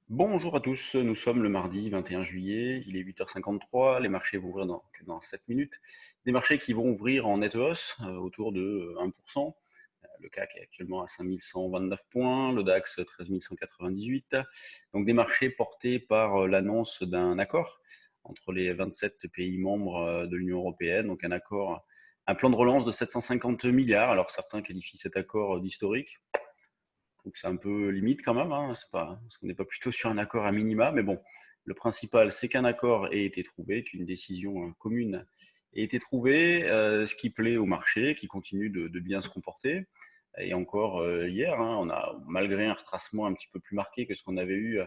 Bonjour à tous, nous sommes le mardi 21 juillet, il est 8h53, les marchés vont ouvrir dans 7 minutes. Des marchés qui vont ouvrir en nette hausse, autour de 1%. Le CAC est actuellement à 5129 points, le DAX 13198. Donc des marchés portés par l'annonce d'un accord entre les 27 pays membres de l'Union européenne, donc un plan de relance de 750 milliards. Alors certains qualifient cet accord d'historique. Donc c'est un peu limite quand même, hein. C'est pas, parce qu'on n'est pas plutôt sur un accord à minima, mais bon, le principal, c'est qu'un accord ait été trouvé, qu'une décision commune ait été trouvée, ce qui plaît au marché, qui continue de bien se comporter. Et encore hier, hein, on a, malgré un retracement un petit peu plus marqué que ce qu'on avait eu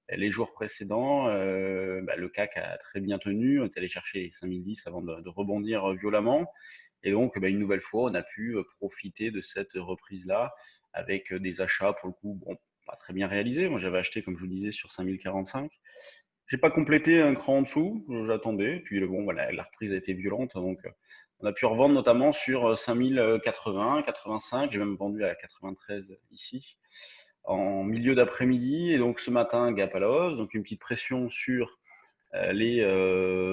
les jours précédents, le CAC a très bien tenu, on est allé chercher les 5010 avant de rebondir violemment. Et donc, une nouvelle fois, on a pu profiter de cette reprise-là avec des achats, pour le coup, bon, pas très bien réalisés. Moi, j'avais acheté, comme je vous disais, sur 5045. J'ai pas complété un cran en dessous, j'attendais. Puis, bon, voilà, la reprise a été violente. Donc, on a pu revendre notamment sur 5080, 85. J'ai même vendu à 93 ici, en milieu d'après-midi. Et donc, ce matin, gap à la hausse. Donc, une petite pression sur les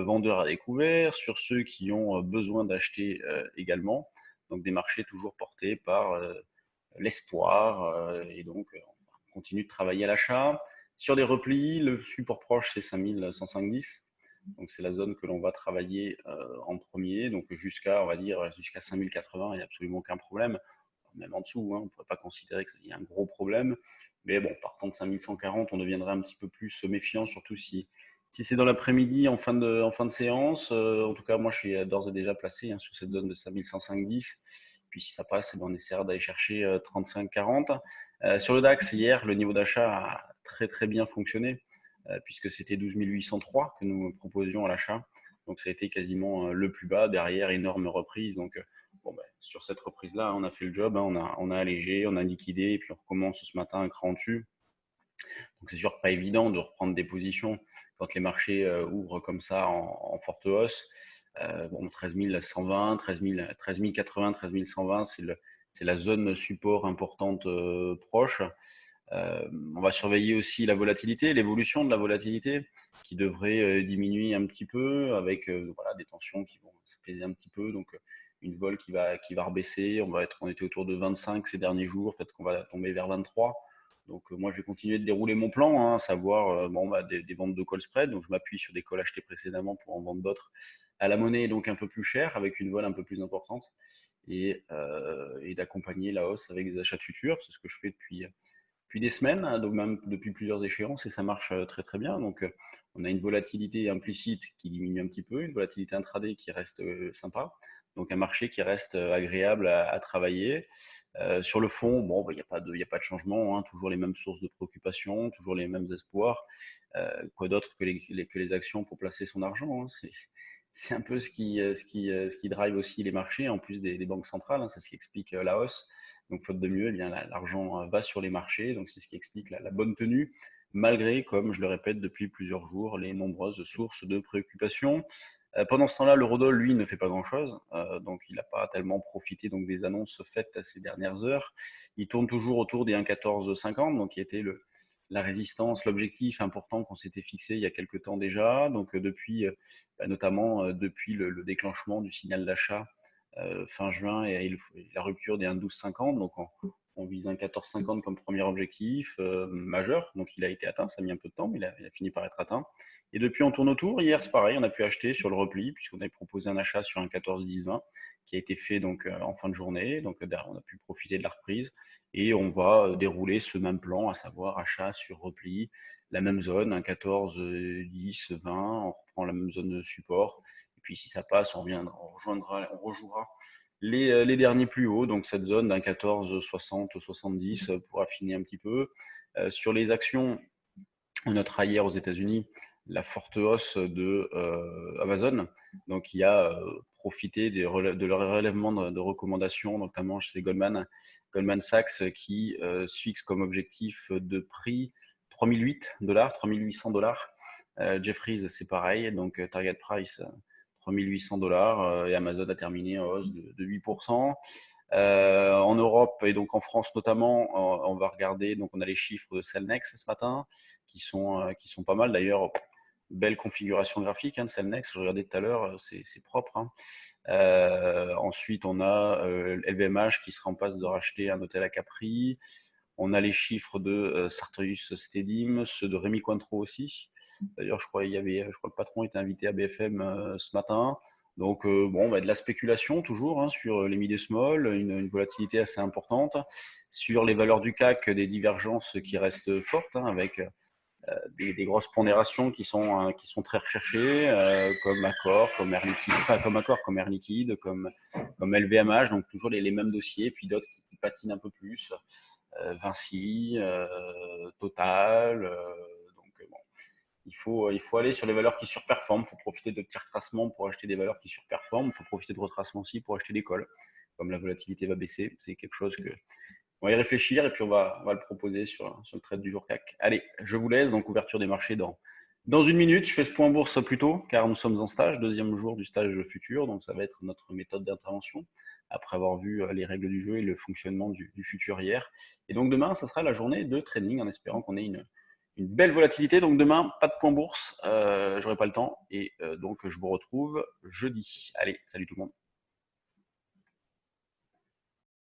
vendeurs à découvert, sur ceux qui ont besoin d'acheter également. Donc des marchés toujours portés par l'espoir et donc on continue de travailler à l'achat. Sur des replis, le support proche c'est 5105-10. Donc c'est la zone que l'on va travailler en premier. Donc jusqu'à, on va dire, jusqu'à 5080, il n'y a absolument aucun problème. Même en dessous, hein, on ne pourrait pas considérer qu'il y a un gros problème. Mais bon, par contre, 5140, on deviendrait un petit peu plus méfiant, surtout si c'est dans l'après-midi en fin de séance. En tout cas, moi, je suis d'ores et déjà placé sur cette zone de 5105-10. Puis si ça passe, on essaiera d'aller chercher 35-40. Sur le DAX, hier, le niveau d'achat a très très bien fonctionné, puisque c'était 12 803 que nous proposions à l'achat. Donc ça a été quasiment le plus bas, derrière énorme reprise. Donc bon, sur cette reprise-là, on a fait le job, hein. On a allégé, on a liquidé, et puis on recommence ce matin un cran dessus. Donc c'est sûr pas évident de reprendre des positions quand les marchés ouvrent comme ça en forte hausse. Bon, 13 120, 13 080, 13 120, c'est la zone support importante proche. On va surveiller aussi la volatilité, l'évolution de la volatilité qui devrait diminuer un petit peu avec voilà, des tensions qui vont s'apaiser un petit peu. Donc une vol qui va rebaisser. On était autour de 25 ces derniers jours, peut-être qu'on va tomber vers 23. Donc moi je vais continuer de dérouler mon plan, hein, à savoir des ventes de call spread. Donc je m'appuie sur des calls achetés précédemment pour en vendre d'autres à la monnaie donc un peu plus chère avec une vol un peu plus importante et d'accompagner la hausse avec des achats de futurs. C'est ce que je fais depuis des semaines, hein, donc même depuis plusieurs échéances, et ça marche très très bien. Donc on a une volatilité implicite qui diminue un petit peu, une volatilité intraday qui reste sympa, donc un marché qui reste agréable à travailler. Sur le fond, bon, il y a pas de changement, hein, toujours les mêmes sources de préoccupation, toujours les mêmes espoirs. Quoi d'autre que les actions pour placer son argent, hein, c'est un peu ce qui drive aussi les marchés, en plus des banques centrales, hein, c'est ce qui explique la hausse. Donc, faute de mieux, eh bien, l'argent va sur les marchés. Donc, c'est ce qui explique la bonne tenue, malgré, comme je le répète depuis plusieurs jours, les nombreuses sources de préoccupation. Pendant ce temps-là, l'eurodoll, lui, ne fait pas grand-chose. Donc, il n'a pas tellement profité donc, des annonces faites ces dernières heures. Il tourne toujours autour des 1,1450, donc qui était la résistance, l'objectif important qu'on s'était fixé il y a quelques temps déjà. Donc, notamment depuis le déclenchement du signal d'achat fin juin et la rupture des 1,1250. Donc, on vise un 14,50 comme premier objectif majeur. Donc, il a été atteint. Ça a mis un peu de temps, mais il a fini par être atteint. Et depuis, on tourne autour. Hier, c'est pareil. On a pu acheter sur le repli, puisqu'on avait proposé un achat sur un 14,10-20 qui a été fait donc en fin de journée. Donc, on a pu profiter de la reprise. Et on va dérouler ce même plan, à savoir achat sur repli, la même zone, un 14,10-20. On reprend la même zone de support. Et puis, si ça passe, on rejouera les derniers plus hauts, donc cette zone d'un 14,60-70 pour affiner un petit peu. Sur les actions, on notera hier aux États-Unis la forte hausse de Amazon, donc qui a profité de leur relèvement de recommandations, notamment chez Goldman Sachs, qui se fixe comme objectif de prix 3008 $, 3800 $. Jeffries, c'est pareil, donc target price 3800 $, et Amazon a terminé en hausse de 8%. En Europe et donc en France notamment, on va regarder, donc on a les chiffres de Cellnex ce matin qui sont pas mal d'ailleurs. Belle configuration graphique de Cellnex, je regardais tout à l'heure, c'est propre. Ensuite, on a LVMH qui sera en passe de racheter un hôtel à Capri. On a les chiffres de Sartorius Stedim, ceux de Rémy Cointreau aussi. D'ailleurs, je crois que le patron était invité à BFM ce matin. Donc, bon, bah, de la spéculation toujours sur les mid et small, une volatilité assez importante. Sur les valeurs du CAC, des divergences qui restent fortes, avec des grosses pondérations qui sont très recherchées, comme Accor, comme Air Liquide, enfin comme Accor, comme Air Liquide, comme LVMH, donc toujours les mêmes dossiers, puis d'autres qui patinent un peu plus, Vinci, Total, donc bon, il faut aller sur les valeurs qui surperforment, il faut profiter de petits retracements pour acheter des valeurs qui surperforment, il faut profiter de retracements aussi pour acheter des calls, comme la volatilité va baisser, c'est quelque chose que on va y réfléchir et puis on va le proposer sur le trade du jour CAC. Allez, je vous laisse, donc ouverture des marchés dans une minute. Je fais ce point bourse plus tôt car nous sommes en stage, deuxième jour du stage futur, donc ça va être notre méthode d'intervention après avoir vu les règles du jeu et le fonctionnement du futur hier. Et donc demain, ça sera la journée de trading en espérant qu'on ait une belle volatilité. Donc demain, pas de point bourse, j'aurai pas le temps et donc je vous retrouve jeudi. Allez, salut tout le monde.